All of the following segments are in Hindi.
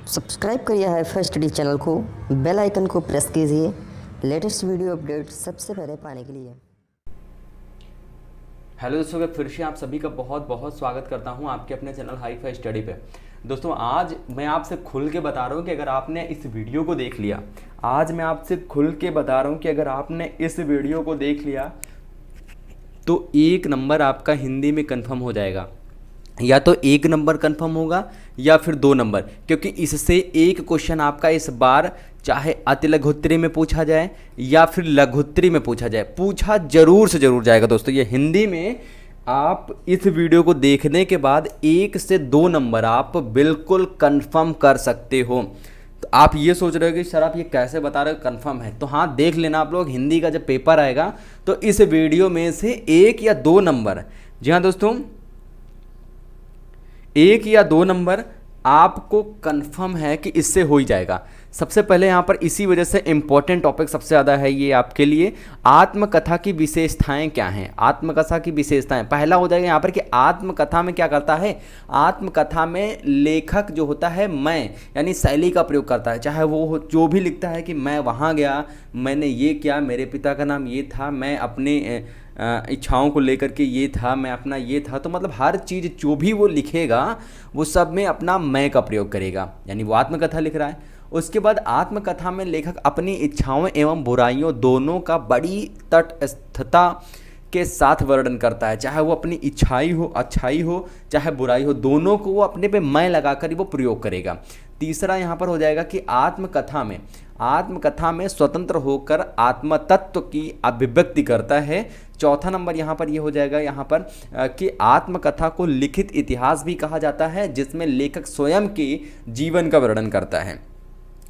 सब्सक्राइब करिए हाईफाई स्टडी चैनल को, बेल आइकन को प्रेस कीजिए लेटेस्ट वीडियो अपडेट सबसे पहले पाने के लिए। हेलो दोस्तों, फिर से आप सभी का बहुत बहुत स्वागत करता हूं आपके अपने चैनल हाईफाई स्टडी पे। दोस्तों आज मैं आपसे खुल के बता रहा हूं कि अगर आपने इस वीडियो को देख लिया, आज मैं आपसे खुल के बता रहा हूं कि अगर आपने इस वीडियो को देख लिया तो 1 नंबर आपका हिंदी में कंफर्म हो जाएगा। या तो 1 नंबर कंफर्म होगा या फिर 2 नंबर, क्योंकि इससे एक क्वेश्चन आपका इस बार चाहे अति लघुत्तरी में पूछा जाए या फिर लघुत्तरी में पूछा जाए, पूछा जरूर से जरूर जाएगा। दोस्तों ये हिंदी में आप इस वीडियो को देखने के बाद 1 से 2 नंबर आप बिल्कुल कंफर्म कर सकते हो। तो आप ये सोच रहे हो कि सर आप ये कैसे बता रहे हो कंफर्म है, तो हाँ देख लेना आप लोग, हिंदी का जब पेपर आएगा तो इस वीडियो में से 1 या 2 नंबर, जी हाँ दोस्तों 1 या 2 नंबर आपको कंफर्म है कि इससे हो ही जाएगा। सबसे पहले यहाँ पर इसी वजह से इंपॉर्टेंट टॉपिक सबसे ज़्यादा है ये आपके लिए, आत्मकथा की विशेषताएं क्या हैं। आत्मकथा की विशेषताएं पहला हो जाएगा यहाँ पर कि आत्मकथा में क्या करता है, आत्मकथा में लेखक जो होता है मैं यानी शैली का प्रयोग करता है। चाहे वो जो भी लिखता है कि मैं वहाँ गया, मैंने ये किया, मेरे पिता का नाम ये था, मैं अपने इच्छाओं को लेकर के ये था, मैं अपना ये था, तो मतलब हर चीज़ जो भी वो लिखेगा वो सब में अपना मैं का प्रयोग करेगा, यानी वो आत्मकथा लिख रहा है। उसके बाद आत्मकथा में लेखक अपनी इच्छाओं एवं बुराइयों दोनों का बड़ी तटस्थता के साथ वर्णन करता है। चाहे वो अपनी इच्छाई हो, अच्छाई हो, चाहे बुराई हो, दोनों को वो अपने पे मैं लगाकर वो प्रयोग करेगा। तीसरा यहाँ पर हो जाएगा कि आत्मकथा में स्वतंत्र होकर आत्मतत्व की अभिव्यक्ति करता है। चौथा नंबर यहाँ पर ये हो जाएगा यहाँ पर कि आत्मकथा को लिखित इतिहास भी कहा जाता है, जिसमें लेखक स्वयं के जीवन का वर्णन करता है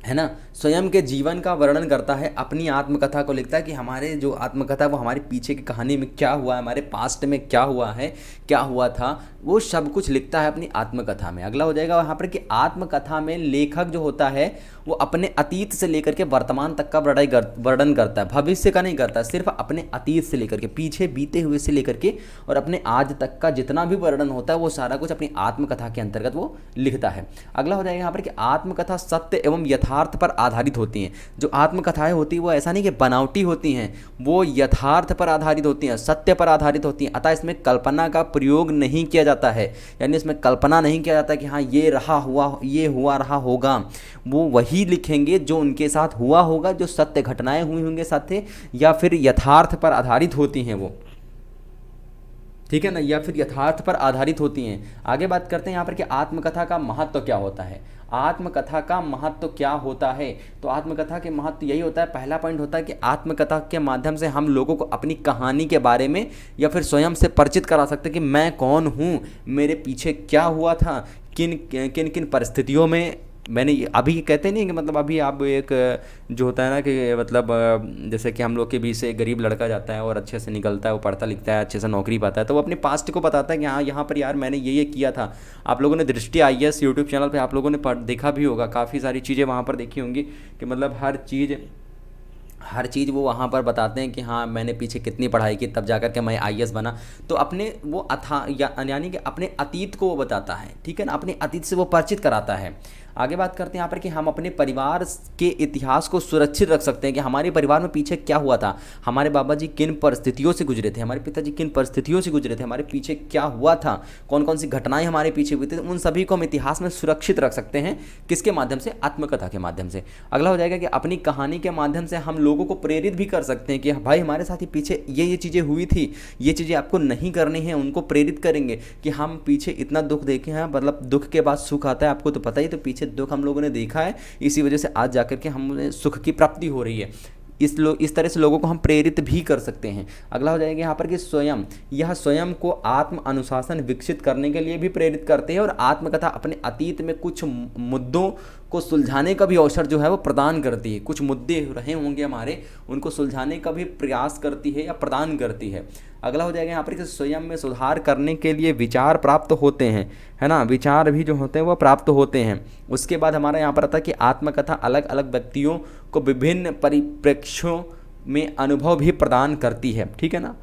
ना, स्वयं के जीवन का वर्णन करता है, अपनी आत्मकथा को लिखता है कि हमारे जो आत्मकथा वो हमारे पीछे की कहानी में क्या हुआ है, हमारे पास्ट में क्या हुआ है, क्या हुआ था, वो सब कुछ लिखता है अपनी आत्मकथा में। अगला हो जाएगा वहाँ पर कि आत्मकथा में लेखक जो होता है वो अपने अतीत से लेकर के वर्तमान तक का वर्णन करता है, भविष्य का नहीं करता, सिर्फ अपने अतीत से लेकर के, पीछे बीते हुए से लेकर के और अपने आज तक का जितना भी वर्णन होता है वो सारा कुछ अपनी आत्मकथा के अंतर्गत वो लिखता है। अगला हो जाएगा यहाँ पर कि आत्मकथा सत्य एवं यथार्थ पर आधारित होती हैं। जो आत्मकथाएं होती हैं वो ऐसा नहीं कि बनावटी होती हैं, वो यथार्थ पर आधारित होती हैं, सत्य पर आधारित होती हैं, अतः इसमें कल्पना का प्रयोग नहीं किया जाता है। यानी इसमें कल्पना नहीं किया जाता कि हाँ ये रहा हुआ, ये हुआ रहा होगा, वो वही लिखेंगे जो उनके साथ हुआ होगा, जो सत्य घटनाएं हुई होंगे साथ, या फिर यथार्थ पर आधारित होती हैं वो, ठीक है ना, या फिर यथार्थ पर आधारित होती हैं। आगे बात करते हैं यहाँ पर कि आत्मकथा का महत्व क्या होता है। आत्मकथा का महत्व क्या होता है, तो आत्मकथा के महत्व यही होता है, पहला पॉइंट होता है कि आत्मकथा के माध्यम से हम लोगों को अपनी कहानी के बारे में या फिर स्वयं से परिचित करा सकते हैं कि मैं कौन हूँ, मेरे पीछे क्या हुआ था, किन किन किन परिस्थितियों में मैंने, अभी कहते नहीं कि मतलब अभी आप एक जो होता है ना कि मतलब जैसे कि हम लोग के बीच से एक गरीब लड़का जाता है और अच्छे से निकलता है, वो पढ़ता लिखता है, अच्छे से नौकरी पाता है, तो वो अपने पास्ट को बताता है कि हाँ यहाँ पर यार मैंने ये किया था। आप लोगों ने दृष्टि IAS यूट्यूब चैनल पे आप लोगों ने देखा भी होगा, काफ़ी सारी चीज़ें वहाँ पर देखी होंगी कि मतलब हर चीज़ वो वहाँ पर बताते हैं कि हाँ मैंने पीछे कितनी पढ़ाई की तब जाकर के मैं IAS बना। तो अपने वो यानी कि अपने अतीत को वो बताता है, ठीक है ना, अपने अतीत से वो परिचित कराता है। आगे बात करते हैं यहाँ पर कि हम अपने परिवार के इतिहास को सुरक्षित रख सकते हैं कि हमारे परिवार में पीछे क्या हुआ था, हमारे बाबा जी किन परिस्थितियों से गुजरे थे, हमारे पिताजी किन परिस्थितियों से गुजरे थे, हमारे पीछे क्या हुआ था, कौन कौन सी घटनाएं हमारे पीछे हुई थी, उन सभी को हम इतिहास में सुरक्षित रख सकते हैं। किसके माध्यम से, आत्मकथा के माध्यम से। अगला हो जाएगा कि अपनी कहानी के माध्यम से हम लोगों को प्रेरित भी कर सकते हैं कि भाई हमारे साथ ही पीछे ये चीज़ें हुई थी, ये चीज़ें आपको नहीं करनी है, उनको प्रेरित करेंगे कि हम पीछे इतना दुख देखे हैं, मतलब दुख के बाद सुख आता है, आपको तो पता ही, तो पीछे दुख हम लोगों ने देखा है, इसी वजह से आज जाकर के हमें सुख की प्राप्ति हो रही है। इस तरह से लोगों को हम प्रेरित भी कर सकते हैं। अगला हो जाएगा यहाँ पर कि स्वयं को आत्म अनुशासन विकसित करने के लिए भी प्रेरित करते हैं और आत्मकथा अपने अतीत में कुछ मुद्दों को सुलझाने का भी अवसर जो है वो प्रदान करती है। कुछ मुद्दे रहे होंगे हमारे, उनको सुलझाने का भी प्रयास करती है या प्रदान करती है। अगला हो जाएगा यहाँ पर कि स्वयं में सुधार करने के लिए विचार प्राप्त होते हैं, है ना, विचार भी जो होते हैं वो प्राप्त होते हैं। उसके बाद हमारा यहाँ पर आता है कि आत्मकथा अलग अलग व्यक्तियों को विभिन्न परिप्रेक्ष्यों में अनुभव भी प्रदान करती है, ठीक है ना।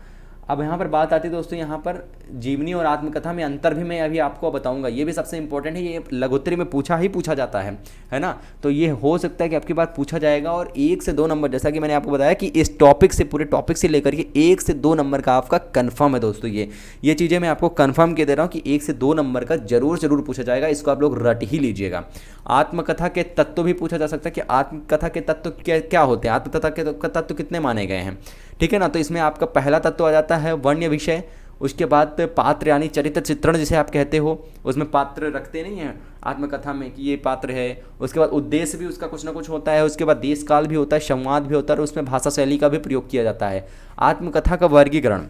अब यहाँ पर बात आती है दोस्तों, यहाँ पर जीवनी और आत्मकथा में अंतर भी मैं अभी आपको बताऊंगा, ये भी सबसे इंपॉर्टेंट है, ये लघुत्तरी में पूछा जाता है ना। तो ये हो सकता है कि आपकी बात पूछा जाएगा, और 1 से 2 नंबर, जैसा कि मैंने आपको बताया कि इस टॉपिक से, पूरे टॉपिक से लेकर के 1 से 2 नंबर का आपका कन्फर्म है दोस्तों। ये चीज़ें मैं आपको कन्फर्म के दे रहा हूँ कि 1 से 2 नंबर का जरूर पूछा जाएगा, इसको आप लोग रट ही लीजिएगा। आत्मकथा के तत्व भी पूछा जा सकता है कि आत्मकथा के तत्व क्या होते हैं, आत्मकथा के तत्व कितने माने गए हैं, ठीक है ना। तो इसमें आपका पहला तत्व आ जाता है वर्ण्य विषय, उसके बाद पात्र यानी चरित्र चित्रण जिसे आप कहते हो, उसमें पात्र रखते नहीं हैं आत्मकथा में कि ये पात्र है। उसके बाद उद्देश्य भी उसका कुछ ना कुछ होता है, उसके बाद देश काल भी होता है, संवाद भी होता है, और उसमें भाषा शैली का भी प्रयोग किया जाता है। आत्मकथा का वर्गीकरण,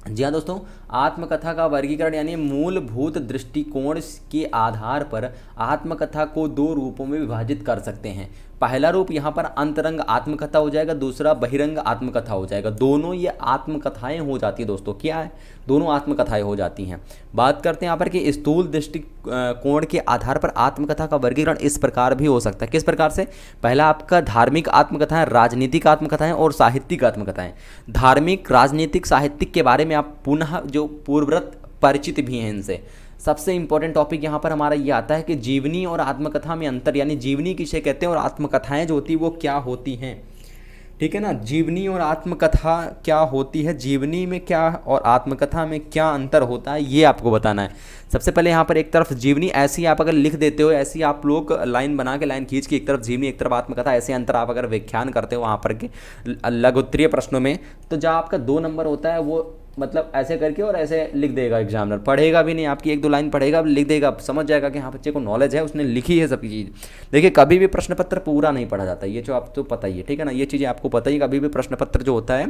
जी हाँ दोस्तों, आत्मकथा का वर्गीकरण यानी मूलभूत दृष्टिकोण के आधार पर आत्मकथा को 2 रूपों में विभाजित कर सकते हैं। पहला रूप यहाँ पर अंतरंग आत्मकथा हो जाएगा, दूसरा बहिरंग आत्मकथा हो जाएगा। दोनों ये आत्मकथाएं हो जाती है दोस्तों, क्या है, दोनों आत्मकथाएं हो जाती हैं। बात करते हैं यहाँ पर कि स्थूल दृष्टिकोण के आधार पर आत्मकथा का वर्गीकरण इस प्रकार भी हो सकता है। किस प्रकार से? पहला आपका धार्मिक आत्मकथाएं, राजनीतिक आत्मकथाएं और साहित्यिक आत्मकथाएं। धार्मिक, राजनीतिक, साहित्यिक के बारे में आप पुनः जो पूर्ववत परिचित भी हैं इनसे। सबसे इंपॉर्टेंट टॉपिक यहाँ पर हमारा ये आता है कि जीवनी और आत्मकथा में अंतर, यानी जीवनी किसे कहते हैं और आत्मकथाएं जो होती है वो क्या होती हैं, ठीक है ना। जीवनी और आत्मकथा क्या होती है, जीवनी में क्या और आत्मकथा में क्या अंतर होता है, ये आपको बताना है। सबसे पहले यहाँ पर एक तरफ जीवनी, ऐसी आप अगर लिख देते हो, ऐसी आप लोग लाइन बना के, लाइन खींच के, एक तरफ जीवनी एक तरफ आत्मकथा, ऐसे अंतर आप अगर व्याख्यान करते हो वहाँ पर के लघुत्तरीय प्रश्नों में, तो जहाँ आपका 2 नंबर होता है वो मतलब ऐसे करके और ऐसे लिख देगा एग्जामिनर, पढ़ेगा भी नहीं, आपकी 1-2 लाइन पढ़ेगा, लिख देगा, समझ जाएगा कि हाँ बच्चे को नॉलेज है, उसने लिखी है सब चीज़। देखिए कभी भी प्रश्न पत्र पूरा नहीं पढ़ा जाता, ये जो आप तो पता ही है, ठीक है ना, ये चीज़ें आपको पता ही। कभी भी प्रश्न पत्र जो होता है,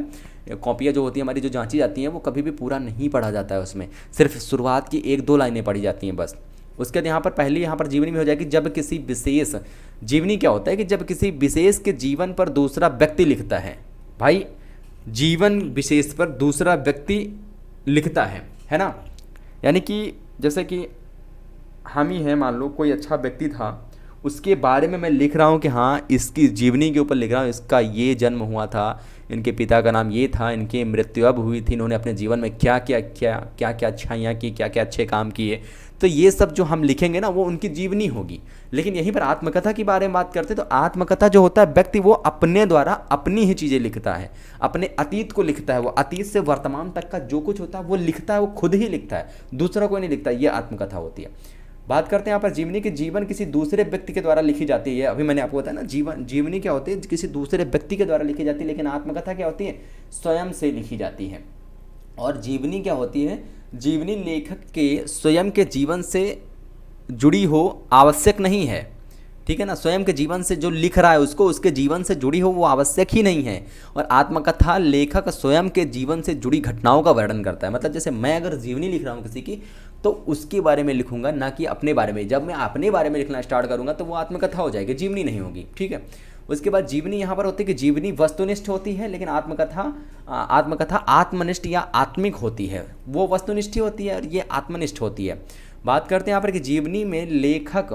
कॉपियाँ जो होती है हमारी जो जांची जाती हैं, वो कभी भी पूरा नहीं पढ़ा जाता है, उसमें सिर्फ शुरुआत की 1-2 लाइनें पढ़ी जाती हैं बस। उसके बाद यहाँ पर पहली यहाँ पर जीवनी में हो जाएगी, जब किसी विशेष, जीवनी क्या होता है कि जब किसी विशेष के जीवन पर दूसरा व्यक्ति लिखता है, भाई जीवन विशेष पर दूसरा व्यक्ति लिखता है ना। यानी कि जैसे कि हम ही हैं, मान लो कोई अच्छा व्यक्ति था, उसके बारे में मैं लिख रहा हूँ कि हाँ इसकी जीवनी के ऊपर लिख रहा हूँ, इसका ये जन्म हुआ था, इनके पिता का नाम ये था, इनकी मृत्यु अब हुई थी, इन्होंने अपने जीवन में क्या क्या अच्छाइयाँ की, क्या क्या अच्छे काम किए, तो ये सब जो हम लिखेंगे ना वो उनकी जीवनी होगी। लेकिन यहीं पर आत्मकथा के बारे में बात करते हैं, तो आत्मकथा जो होता है, व्यक्ति वो अपने द्वारा अपनी ही चीज़ें लिखता है, अपने अतीत को लिखता है, वो अतीत से वर्तमान तक का जो कुछ होता है वो लिखता है, वो खुद ही लिखता है, दूसरा कोई नहीं लिखता, ये आत्मकथा होती है। बात करते हैं यहाँ पर जीवनी की, जीवन किसी दूसरे व्यक्ति के द्वारा लिखी जाती है। अभी मैंने आपको बताया ना, जीवनी क्या होती है, किसी दूसरे व्यक्ति के द्वारा लिखी जाती है, लेकिन आत्मकथा क्या होती है, स्वयं से लिखी जाती है। और जीवनी क्या होती है, जीवनी लेखक के स्वयं के जीवन से जुड़ी हो, आवश्यक नहीं है, ठीक है ना। स्वयं के जीवन से जो लिख रहा है उसको उसके जीवन से जुड़ी हो वो आवश्यक ही नहीं है। और आत्मकथा लेखक स्वयं के जीवन से जुड़ी घटनाओं का वर्णन करता है। मतलब जैसे मैं अगर जीवनी लिख रहा हूँ किसी की, तो उसके बारे में लिखूंगा, ना कि अपने बारे में। जब मैं अपने बारे में लिखना स्टार्ट करूंगा तो वो आत्मकथा हो जाएगी, जीवनी नहीं होगी, ठीक है। उसके बाद जीवनी यहाँ पर होती है कि जीवनी वस्तुनिष्ठ होती है, लेकिन आत्मकथा आत्मनिष्ठ या आत्मिक होती है। वो वस्तुनिष्ठ होती है और ये आत्मनिष्ठ होती है। बात करते हैं यहाँ पर कि जीवनी में लेखक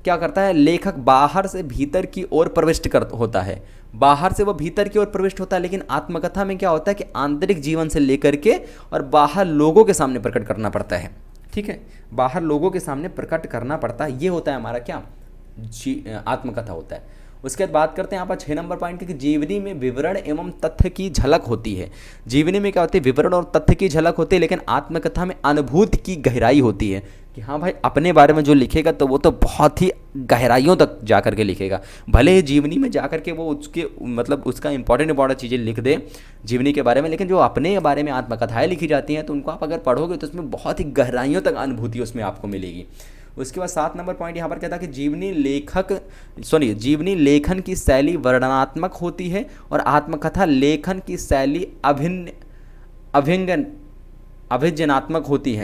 क्या करता है, लेखक बाहर से भीतर की ओर प्रविष्ट होता है, बाहर से वो भीतर की ओर प्रविष्ट होता है। लेकिन आत्मकथा में क्या होता है कि आंतरिक जीवन से लेकर के और बाहर लोगों के सामने प्रकट करना पड़ता है, ठीक है, बाहर लोगों के सामने प्रकट करना पड़ता है। ये होता है हमारा क्या, आत्मकथा होता है। उसके बाद बात करते हैं यहाँ पर 6 नंबर पॉइंट की, जीवनी में विवरण एवं तथ्य की झलक होती है। जीवनी में क्या होती है, विवरण और तथ्य की झलक होती है, लेकिन आत्मकथा में अनुभूति की गहराई होती है कि हाँ भाई अपने बारे में जो लिखेगा तो वो तो बहुत ही गहराइयों तक जा कर के लिखेगा। भले ही जीवनी में जा कर के वो उसके मतलब उसका इंपॉर्टेंट चीज़ें लिख दे जीवनी के बारे में, लेकिन जो अपने बारे में आत्मकथाएँ लिखी जाती हैं तो उनको आप अगर पढ़ोगे तो उसमें बहुत ही गहराइयों तक अनुभूति उसमें आपको मिलेगी। उसके बाद 7 नंबर पॉइंट यहाँ पर कहता है कि जीवनी लेखन की शैली वर्णनात्मक होती है और आत्मकथा लेखन की शैली अभिव्यंजनात्मक होती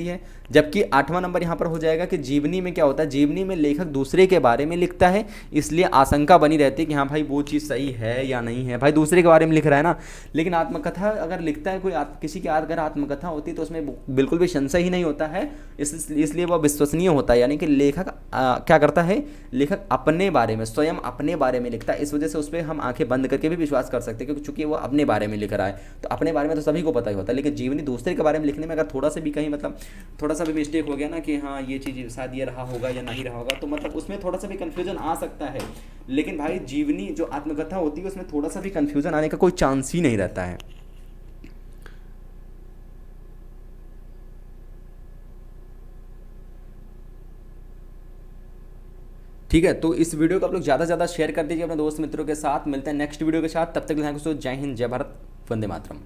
है। जबकि 8वां नंबर यहाँ पर हो जाएगा कि जीवनी में क्या होता है, जीवनी में लेखक दूसरे के बारे में लिखता है, इसलिए आशंका बनी रहती है कि हाँ भाई वो चीज़ सही है या नहीं है, भाई दूसरे के बारे में लिख रहा है ना। लेकिन आत्मकथा अगर लिखता है कोई किसी की अगर आत्मकथा होती है तो उसमें बिल्कुल भी संशय ही नहीं होता है, इसलिए वह विश्वसनीय होता है। यानी कि लेखक क्या करता है, लेखक अपने बारे में, स्वयं अपने बारे में लिखता है, इस वजह से उस पर हम आंखें बंद करके भी विश्वास कर सकते हैं, क्योंकि चूंकि वो अपने बारे में लिख रहा है। तो अपने बारे में तो सभी को पता ही होता है, लेकिन जीवनी दूसरे के बारे में लिखने में अगर थोड़ा सा भी कहीं मतलब थोड़ा सा भी मिस्टेक हो गया ना कि हाँ ये चीज़ शायद ये रहा होगा या नहीं रहा होगा, तो मतलब उसमें थोड़ा सा भी कन्फ्यूजन आ सकता है। लेकिन भाई जीवनी जो आत्मकथा होती है उसमें थोड़ा सा भी कन्फ्यूजन आने का कोई चांस ही नहीं रहता है। ठीक है, तो इस वीडियो को आप लोग ज़्यादा से ज़्यादा शेयर कर दीजिए अपने दोस्त मित्रों के साथ। मिलते हैं नेक्स्ट वीडियो के साथ, तब तक के लिए जय हिंद, जय भारत, वंदे मातरम।